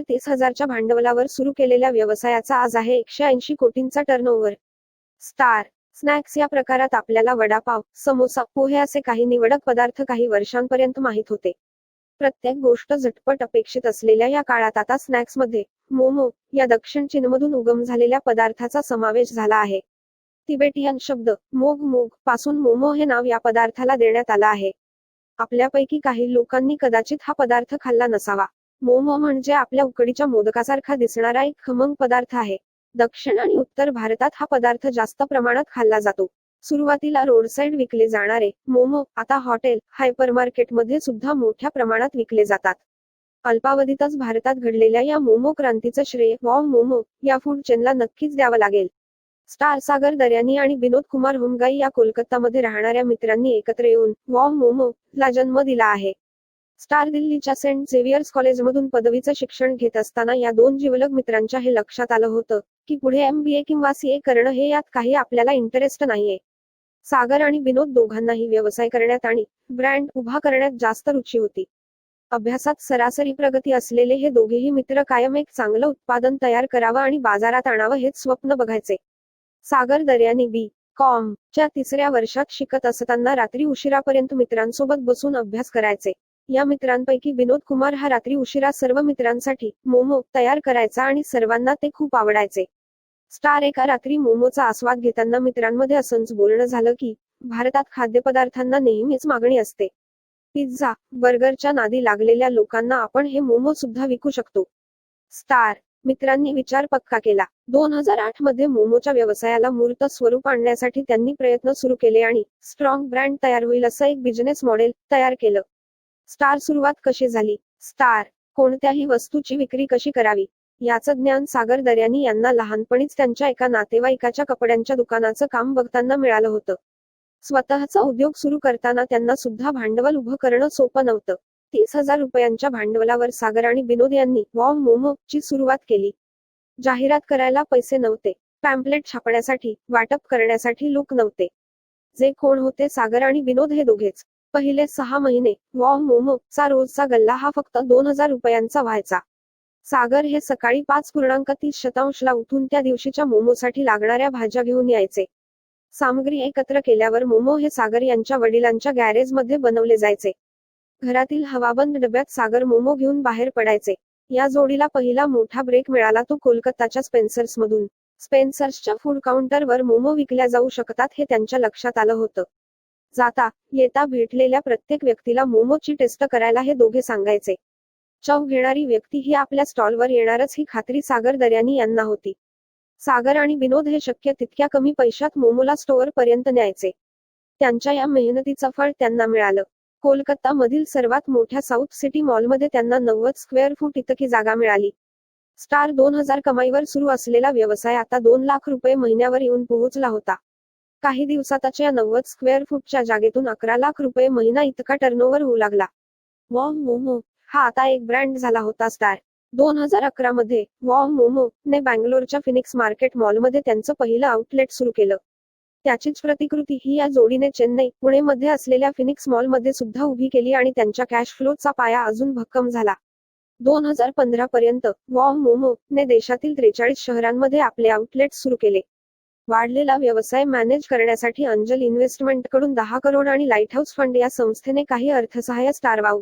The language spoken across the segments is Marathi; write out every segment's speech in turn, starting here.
30,000च्या भांडवलावर सुरू केलेल्या व्यवसायाचा आज आहे 180 कोटींचा टर्नओव्हर. स्टार स्नॅक्स या प्रकारात आपल्याला वडापाव, समोसा, पोहे असे काही निवडक पदार्थ काही वर्षांपर्यंत माहीत होते. प्रत्येक गोष्ट झटपट अपेक्षित असलेल्या या काळात आता स्नॅक्समध्ये मोमो या दक्षिण चीनमधून उगम झालेल्या पदार्थाचा समावेश झाला आहे. तिबेटियन शब्द मोग पासून मोमो हे नाव या पदार्थाला देण्यात आलं आहे. आपल्यापैकी काही लोकांनी कदाचित हा पदार्थ खाल्ला नसावा. मोमो म्हणजे आपल्या उकडीच्या मोदकासारखा दिसणारा एक खमंग पदार्थ आहे. दक्षिण आणि उत्तर भारतात हा पदार्थ जास्त प्रमाणात खाल्ला जातो. सुरुवातीला रोडसाईड विकले जाणारे मोमो आता हॉटेल, हायपरमार्केटमध्ये सुद्धा मोठ्या प्रमाणात विकले जातात. अल्पावधीतच भारतात घडलेल्या या मोमो क्रांतीचं श्रेय वॉव मोमो या फूड चेनला नक्कीच द्यावं लागेल. स्टार सागर दर्यानी आणि विनोद कुमार होमगाई या कोलकातामध्ये राहणाऱ्या मित्रांनी एकत्र येऊन वॉव मोमो ला जन्म दिला आहे. स्टार दिल्लीच्या सेंट झेवियर्स कॉलेजमधून पदवीचं शिक्षण घेत असताना या दोन जिवलग मित्रांच्या हे लक्षात आलं होतं की पुढे MBA किंवा CA करणं हे यात काही आपल्याला इंटरेस्ट नाहीये. सागर आणि विनोद दोघांनाही व्यवसाय करण्यात आणि ब्रँड उभा करण्यात जास्त रुची होती. अभ्यासात सरासरी प्रगती असलेले हे दोघेही मित्र कायम एक चांगलं उत्पादन तयार करावं आणि बाजारात आणावं हेच स्वप्न बघायचे. सागर दर्यानी B.Com च्या 3ऱ्या वर्षात शिकत असताना रात्री उशिरापर्यंत मित्रांसोबत बसून अभ्यास करायचे. या मित्रांपैकी विनोद कुमार हा रात्री उशिरा सर्व मित्रांसाठी मोमो तयार करायचा आणि सर्वांना ते खूप आवडायचे. स्टार एका रात्री मोमोचा आस्वाद घेताना मित्रांमध्ये असंच बोलणं झालं की भारतात खाद्यपदार्थांना नेहमीच मागणी असते. पिझ्झा, बर्गरच्या नादी लागलेल्या लोकांना आपण हे मोमो सुद्धा विकू शकतो. स्टार मित्रांनी विचार पक्का केला. 2008 मध्ये मोमोच्या व्यवसायाला मूर्त स्वरूप आणण्यासाठी त्यांनी प्रयत्न सुरू केले आणि स्ट्रॉंग ब्रँड तयार होईल असं एक बिझनेस मॉडेल तयार केलं. स्टार सुरुवात कशी झाली? स्टार कोणत्याही वस्तूची विक्री कशी करावी याचं ज्ञान सागर दर्यानी यांना लहानपणीच त्यांच्या एका नातेवाईकाच्या कपड्यांच्या दुकानाचं काम बघताना मिळालं होतं. स्वतःचा उद्योग सुरू करताना त्यांना सुद्धा भांडवल उभं करणं सोपं नव्हतं. 30,000 रुपयांच्या भांडवलावर सागर आणि विनोद यांनी वॉव मोमो ची सुरुवात केली. जाहिरात करायला पैसे नव्हते. पॅम्पलेट छापण्यासाठी, वाटप करण्यासाठी लोक नव्हते. जे कोण होते सागर आणि विनोद हे दोघेच. पहिले 6 महिने वॉव मोमो चा रोजचा गल्ला हा फक्त 2,000 रुपयांचा व्हायचा. सागर हे सकाळी 5.30 ला उठून त्या दिवशीच्या मोमोसाठी लागणाऱ्या भाज्या घेऊन यायचे. सामग्री एकत्र केल्यावर मोमो हे सागर यांच्या वडिलांच्या गॅरेजमध्ये बनवले जायचे. घरातील हवाबंद डब्यात सागर मोमो घेऊन बाहेर पडायचे. या जोडीला पहिला मोठा ब्रेक मिळाला तो कोलकाताच्या स्पेन्सर्समधून. स्पेन्सर्सच्या फूड काउंटरवर मोमो विकल्या जाऊ शकतात हे त्यांच्या लक्षात आलं होतं. जाता येता भेटलेल्या प्रत्येक व्यक्तीला मोमोची टेस्ट करायला हे दोघे सांगायचे. चव घेणारी व्यक्ती ही आपल्या स्टॉलवर येणारच ही खात्री सागर दर्यानी यांना होती. सागर आणि विनोद हे शक्य तितक्या कमी पैशात मोमोला स्टोअर पर्यंत न्यायचे. त्यांच्या या मेहनतीचं फळ त्यांना मिळालं. कोलकाता मधील सर्वात मोठ्या साऊथ सिटी मॉलमध्ये त्यांना 90 स्क्वेअर फूट इतकी जागा मिळाली. स्टार 2000 कमाईवर सुरू असलेला व्यवसाय आता 2 लाख रुपये महिन्यावर येऊन पोहोचला होता. काही दिवसातच या 90 स्क्वेअर फूटच्या जागेतून 11 लाख रुपये महिना इतका टर्नओव्हर होऊ लागला. वॉव मोमो हा आता एक ब्रँड झाला होता. स्टार 2011 मध्ये वॉव मोमो ने बँगलोरच्या फिनिक्स मार्केट मॉलमध्ये त्यांचं पहिलं आउटलेट सुरू केलं. त्याचीच प्रतिकृती ही या जोडीने चेन्नई, पुणे मध्ये असलेल्या फिनिक्स मॉलमध्ये सुद्धा उभी केली आणि त्यांच्या कॅश फ्लोचा पाया अजून भक्कम झाला. 2015 पर्यंत वॉव मोमो ने देशातील 43 शहरांमध्ये आपले आउटलेट सुरू केले. वाढलेला व्यवसाय मॅनेज करण्यासाठी अंजल इन्व्हेस्टमेंटकडून 10 करोड आणि लाईटहाऊस फंड या संस्थेने काही अर्थसहाय्य स्टार वाव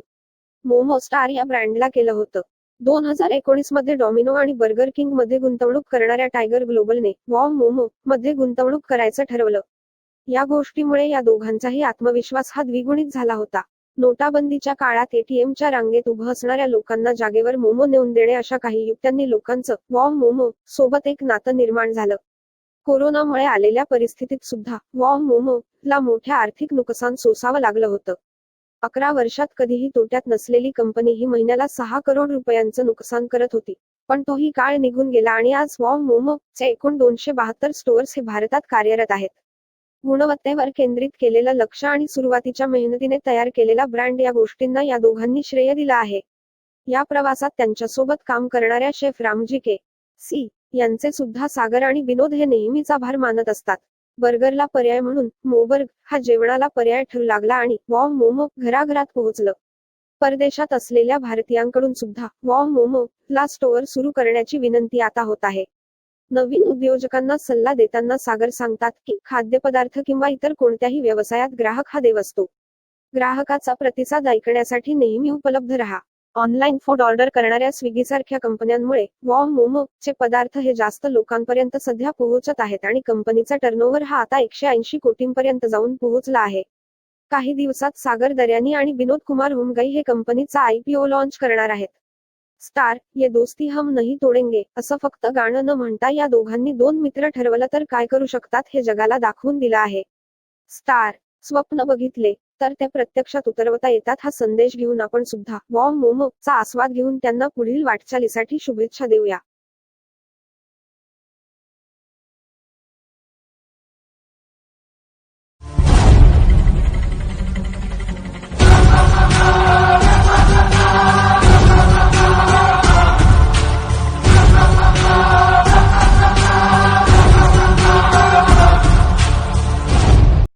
मोमो स्टार या ब्रँडला केलं होतं. 2019 मध्ये डॉमिनो आणि बर्गर किंग मध्ये गुंतवणूक करणाऱ्या टायगर ग्लोबलने वॉव मोमो मध्ये गुंतवणूक करायचं ठरवलं. या गोष्टीमुळे या दोघांचाही आत्मविश्वास हा द्विगुणित झाला होता. नोटाबंदीच्या काळात ATMच्या रांगेत उभं असणाऱ्या लोकांना जागेवर मोमो नेऊन देणे अशा काही युक्त्यांनी लोकांचं वॉव मोमो सोबत एक नातं निर्माण झालं. कोरोनामुळे आलेल्या परिस्थितीत सुद्धा वॉव मोमो ला मोठ्या आर्थिक नुकसान सोसावं लागलं होतं. 11 वर्षात कधीही तोट्यात नसलेली कंपनी ही महिन्याला 6 करोड रुपयांचं नुकसान करत होती. पण तोही काळ निघून गेला आणि आज वॉव मोमो चे एकूण 272 स्टोअर्स हे भारतात कार्यरत आहेत. गुणवत्तेवर केंद्रित केलेलं लक्ष आणि सुरुवातीच्या मेहनतीने तयार केलेला ब्रँड या गोष्टींना या दोघांनी श्रेय दिलं आहे. या प्रवासात त्यांच्यासोबत काम करणाऱ्या शेफ रामजी के.सी. यांचे सुद्धा सागर आणि विनोद हे नेहमीच आभार मानत असतात. बर्गरला पर्याय म्हणून मोबर्ग हा जेवणाला पर्याय ठरू लागला आणि वॉव मोमो घराघरात पोहोचलं. परदेशात असलेल्या भारतीयांकडून सुद्धा मोमो ला स्टोअर सुरू करण्याची विनंती आता होत आहे. नवीन उद्योजकांना सल्ला देताना सागर सांगतात की खाद्यपदार्थ किंवा इतर कोणत्याही व्यवसायात ग्राहक हा देव असतो. ग्राहकाचा प्रतिसाद ऐकण्यासाठी नेहमी उपलब्ध राहा. ऑनलाईन फूड ऑर्डर करणाऱ्या स्विगीसारख्या कंपन्यांमुळे मोमो चे पदार्थ हे जास्त लोकांपर्यंत सध्या पोहोचत आहेत आणि कंपनीचा टर्नओव्हर हा आता 180 कोटींपर्यंत जाऊन पोहोचला आहे. काही दिवसात सागर दर्यानी आणि विनोद कुमार हुमगई हे कंपनीचा IPO लॉन्च करणार आहेत. स्टार, ये दोस्ती हम नहीं तोडेंगे असं फक्त गाणं न म्हणता या दोघांनी दोन मित्र ठरवलं तर काय करू शकतात हे जगाला दाखवून दिलं आहे. स्टार, स्वप्न बघितले तर ते प्रत्यक्षात उतरवता येतात हा संदेश घेऊन आपण सुद्धा मोमो चा आस्वाद घेऊन त्यांना पुढील वाटचालीसाठी शुभेच्छा देऊया.